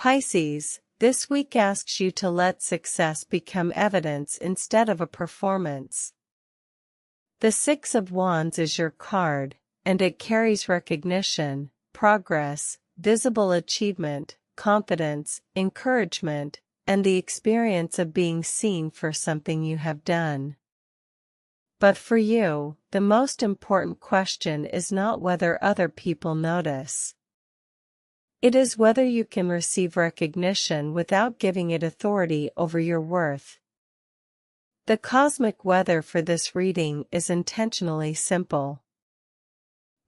Pisces, this week asks you to let success become evidence instead of a performance. The Six of Wands is your card, and it carries recognition, progress, visible achievement, confidence, encouragement, and the experience of being seen for something you have done. But for you, the most important question is not whether other people notice. It is whether you can receive recognition without giving it authority over your worth. The cosmic weather for this reading is intentionally simple.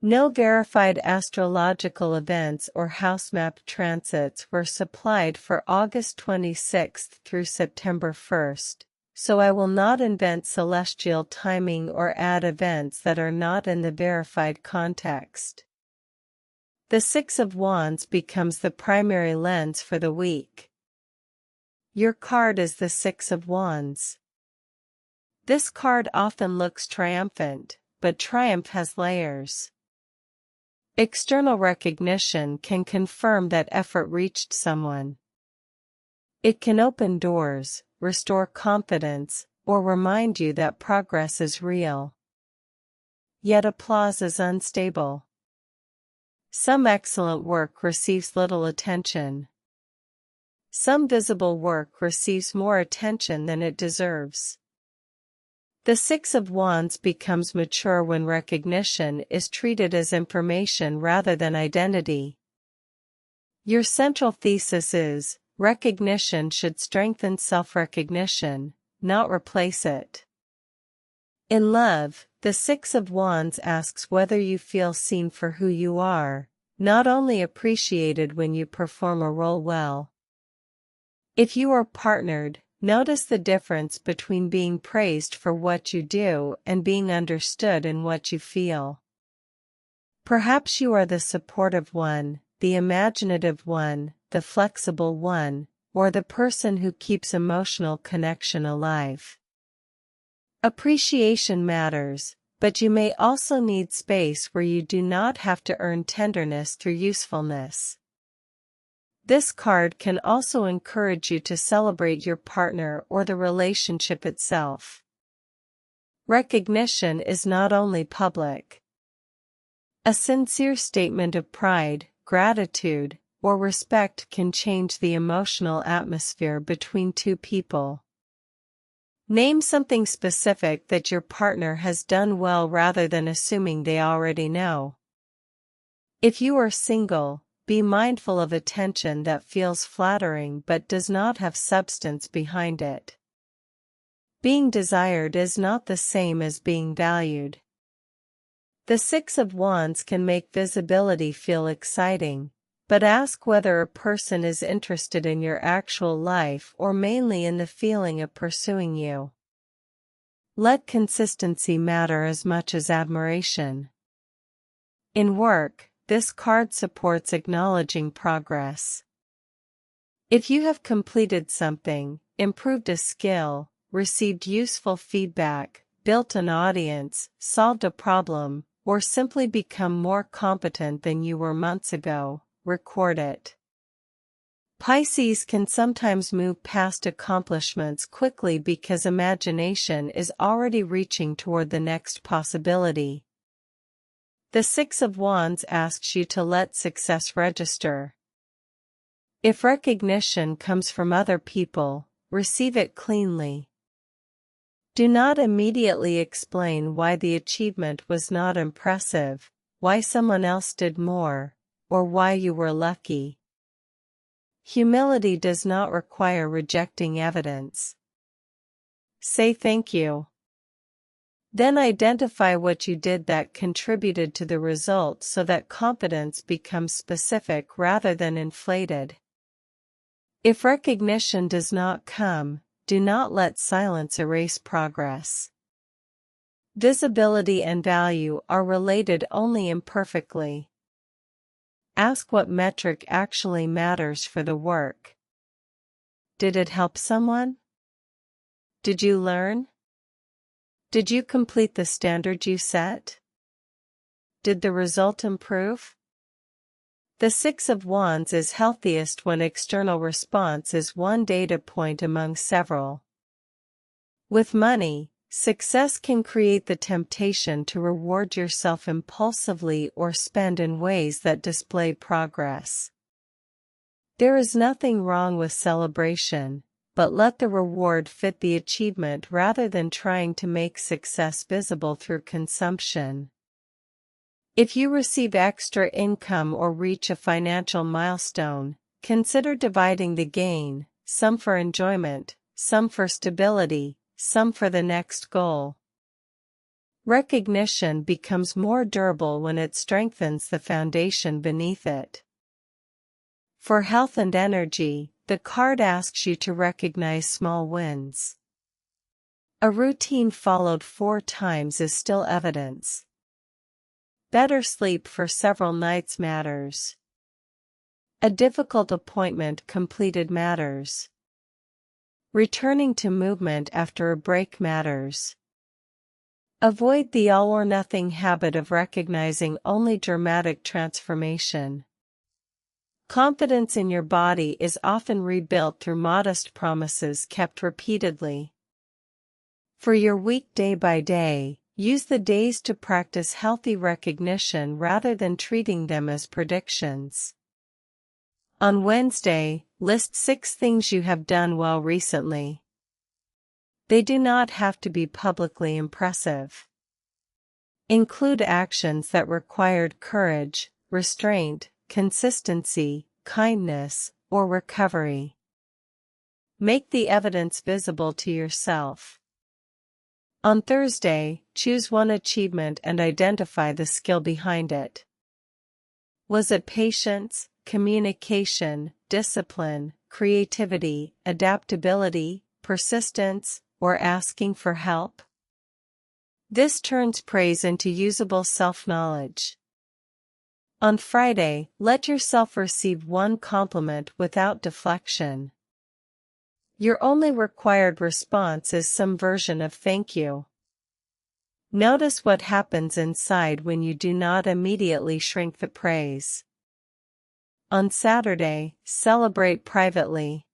No verified astrological events or house map transits were supplied for August 26th through September 1st, so I will not invent celestial timing or add events that are not in the verified context. The Six of Wands becomes the primary lens for the week. Your card is the Six of Wands. This card often looks triumphant, but triumph has layers. External recognition can confirm that effort reached someone. It can open doors, restore confidence, or remind you that progress is real. Yet applause is unstable. Some excellent work receives little attention. Some visible work receives more attention than it deserves. The Six of Wands becomes mature when recognition is treated as information rather than identity. Your central thesis is, recognition should strengthen self-recognition, not replace it. In love, the Six of Wands asks whether you feel seen for who you are, not only appreciated when you perform a role well. If you are partnered, notice the difference between being praised for what you do and being understood in what you feel. Perhaps you are the supportive one, the imaginative one, the flexible one, or the person who keeps emotional connection alive. Appreciation matters, but you may also need space where you do not have to earn tenderness through usefulness. This card can also encourage you to celebrate your partner or the relationship itself. Recognition is not only public. A sincere statement of pride, gratitude, or respect can change the emotional atmosphere between two people. Name something specific that your partner has done well rather than assuming they already know. If you are single, be mindful of attention that feels flattering but does not have substance behind it. Being desired is not the same as being valued. The Six of Wands can make visibility feel exciting, but ask whether a person is interested in your actual life or mainly in the feeling of pursuing you. Let consistency matter as much as admiration. In work, this card supports acknowledging progress. If you have completed something, improved a skill, received useful feedback, built an audience, solved a problem, or simply become more competent than you were months ago, record it. Pisces can sometimes move past accomplishments quickly because imagination is already reaching toward the next possibility. The Six of Wands asks you to let success register. If recognition comes from other people, receive it cleanly. Do not immediately explain why the achievement was not impressive, why someone else did more, or why you were lucky. Humility does not require rejecting evidence. Say thank you. Then identify what you did that contributed to the result so that confidence becomes specific rather than inflated. If recognition does not come, do not let silence erase progress. Visibility and value are related only imperfectly. Ask what metric actually matters for the work. Did it help someone? Did you learn? Did you complete the standard you set? Did the result improve? The Six of Wands is healthiest when external response is one data point among several. With money, success can create the temptation to reward yourself impulsively or spend in ways that display progress. There is nothing wrong with celebration, but let the reward fit the achievement rather than trying to make success visible through consumption. If you receive extra income or reach a financial milestone, consider dividing the gain, some for enjoyment, some for stability, some for the next goal. Recognition becomes more durable when it strengthens the foundation beneath it. For health and energy, the card asks you to recognize small wins. A routine followed 4 times is still evidence. Better sleep for several nights matters. A difficult appointment completed matters. Returning to movement after a break matters. Avoid the all-or-nothing habit of recognizing only dramatic transformation. Confidence in your body is often rebuilt through modest promises kept repeatedly. For your week day by day, use the days to practice healthy recognition rather than treating them as predictions. On Wednesday, list 6 things you have done well recently. They do not have to be publicly impressive. Include actions that required courage, restraint, consistency, kindness, or recovery. Make the evidence visible to yourself. On Thursday, choose one achievement and identify the skill behind it. Was it patience, communication, discipline, creativity, adaptability, persistence, or asking for help? This turns praise into usable self-knowledge. On Friday, let yourself receive one compliment without deflection. Your only required response is some version of thank you. Notice what happens inside when you do not immediately shrink the praise. On Saturday, celebrate privately.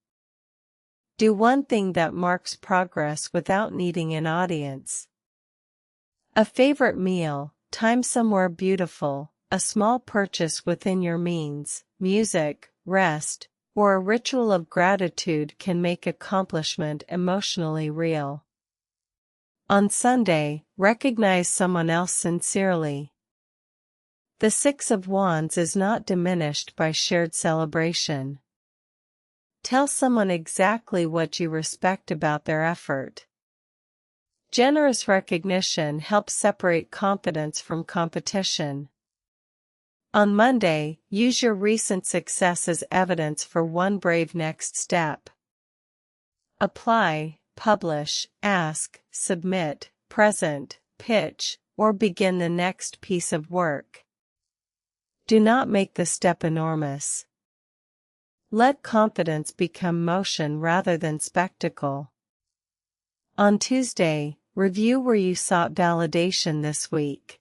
Do one thing that marks progress without needing an audience. A favorite meal, time somewhere beautiful, a small purchase within your means, music, rest, or a ritual of gratitude can make accomplishment emotionally real. On Sunday, recognize someone else sincerely. The Six of Wands is not diminished by shared celebration. Tell someone exactly what you respect about their effort. Generous recognition helps separate confidence from competition. On Monday, use your recent success as evidence for one brave next step. Apply, publish, ask, submit, present, pitch, or begin the next piece of work. Do not make the step enormous. Let confidence become motion rather than spectacle. On Tuesday, review where you sought validation this week.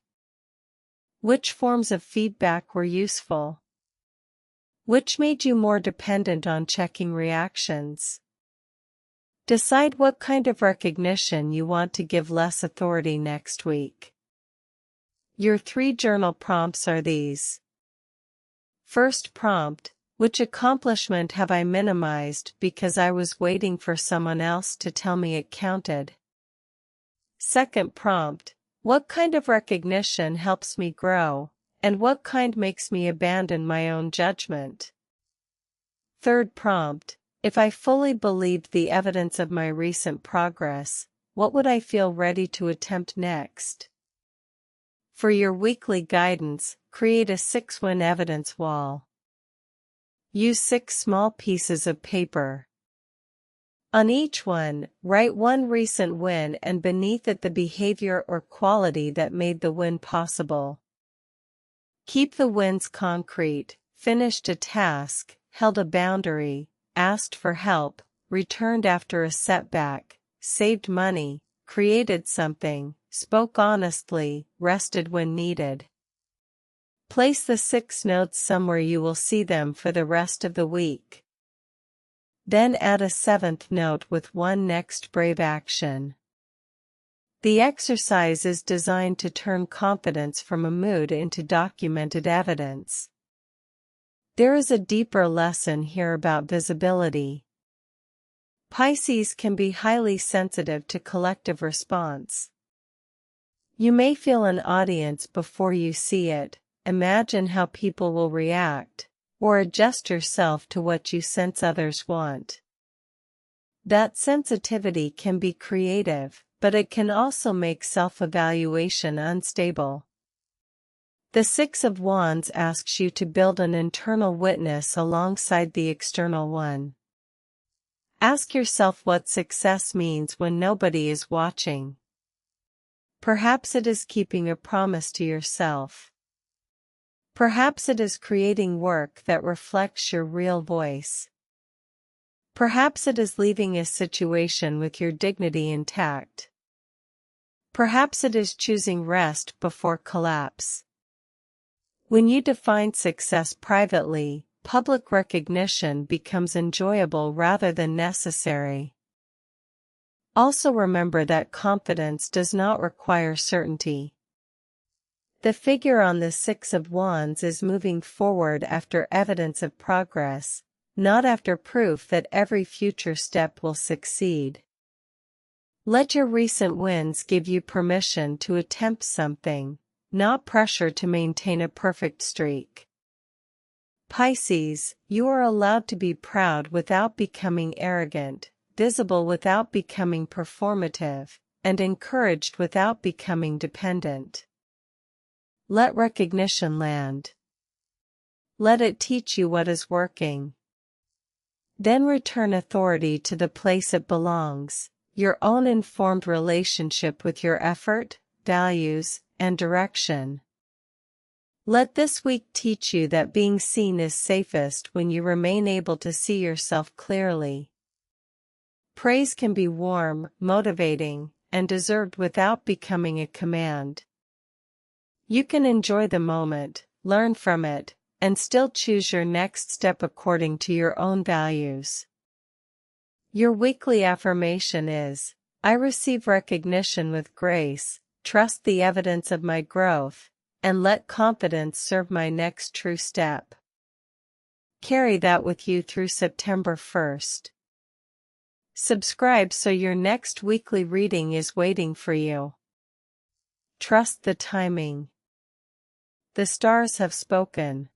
Which forms of feedback were useful? Which made you more dependent on checking reactions? Decide what kind of recognition you want to give less authority next week. Your 3 journal prompts are these. First prompt, which accomplishment have I minimized because I was waiting for someone else to tell me it counted? Second prompt, what kind of recognition helps me grow, and what kind makes me abandon my own judgment? Third prompt, if I fully believed the evidence of my recent progress, what would I feel ready to attempt next? For your weekly guidance, create a 6-win evidence wall. Use 6 small pieces of paper. On each one, write one recent win and beneath it the behavior or quality that made the win possible. Keep the wins concrete: finished a task, held a boundary, asked for help, returned after a setback, saved money, created something, spoke honestly, rested when needed. Place the 6 notes somewhere you will see them for the rest of the week. Then add a 7th note with one next brave action. The exercise is designed to turn confidence from a mood into documented evidence. There is a deeper lesson here about visibility. Pisces can be highly sensitive to collective response. You may feel an audience before you see it, imagine how people will react, or adjust yourself to what you sense others want. That sensitivity can be creative, but it can also make self-evaluation unstable. The 6 of Wands asks you to build an internal witness alongside the external one. Ask yourself what success means when nobody is watching. Perhaps it is keeping a promise to yourself. Perhaps it is creating work that reflects your real voice. Perhaps it is leaving a situation with your dignity intact. Perhaps it is choosing rest before collapse. When you define success privately, public recognition becomes enjoyable rather than necessary. Also remember that confidence does not require certainty. The figure on the 6 of Wands is moving forward after evidence of progress, not after proof that every future step will succeed. Let your recent wins give you permission to attempt something, not pressure to maintain a perfect streak. Pisces, you are allowed to be proud without becoming arrogant, visible without becoming performative, and encouraged without becoming dependent. Let recognition land. Let it teach you what is working. Then return authority to the place it belongs, your own informed relationship with your effort, values, and direction. Let this week teach you that being seen is safest when you remain able to see yourself clearly. Praise can be warm, motivating, and deserved without becoming a command. You can enjoy the moment, learn from it, and still choose your next step according to your own values. Your weekly affirmation is, I receive recognition with grace, trust the evidence of my growth, and let confidence serve my next true step. Carry that with you through September 1st. Subscribe so your next weekly reading is waiting for you. Trust the timing. The stars have spoken.